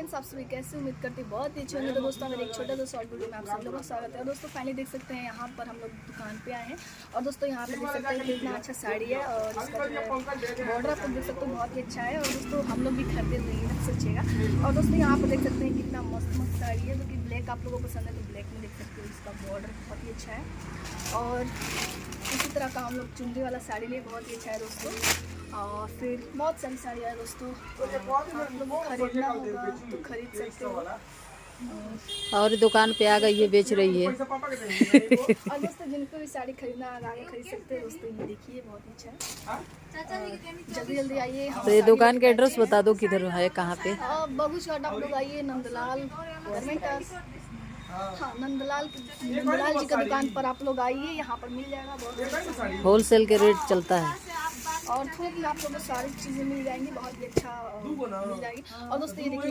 Friends, आप सभी कैसे उम्मीद करती हूँ बहुत ही अच्छे होंगे। तो दोस्तों मेरे एक छोटा सा शॉर्ट वीडियो में आप सब लोगों का स्वागत है। और दोस्तों फाइनली देख सकते हैं यहाँ पर हम लोग दुकान पे आए हैं। और दोस्तों यहाँ पे देख सकते हैं कितना अच्छा साड़ी है और इसका जो है बॉर्डर आप देख सकते हो बहुत ही अच्छा है। और दोस्तों हम लोग भी खरीदे नहीं रख सोचिएगा। और दोस्तों यहाँ पर देख सकते हैं कितना मस्त मस्त साड़ी है, जो कि ब्लैक आप लोगों को पसंद है तो ब्लैक में देख सकते हो। इसका बॉर्डर बहुत ही अच्छा है और इसी तरह का हम लोग चुनरी वाला साड़ी लिए, बहुत ही अच्छा है दोस्तों। और फिर बहुत सारी साड़ियाँ है दोस्तों, आप लोगों को खरीदना होगा तो खरीद सकते हो। और दुकान पे आ गई है, बेच रही है। और दोस्तों जिनको भी साड़ी खरीदना है आगे खरीद सकते हैं दोस्तों। ये देखिए बहुत ही अच्छा है, जल्दी जल्दी आइए। तो ये दुकान का एड्रेस बता दो किधर है, कहाँ पे? बगुचघाट आप लोग आइए, नंदलाल गवर्नमेंट, हाँ नंदलाल जी का दुकान पर आप लोग आइए, यहाँ पर मिल जाएगा बहुत होलसेल के रेट चलता है और थोक में आप लोगों को सारी चीज़ें मिल जाएंगी, बहुत ही अच्छा मिल जाएगी। और दोस्तों ये देखिए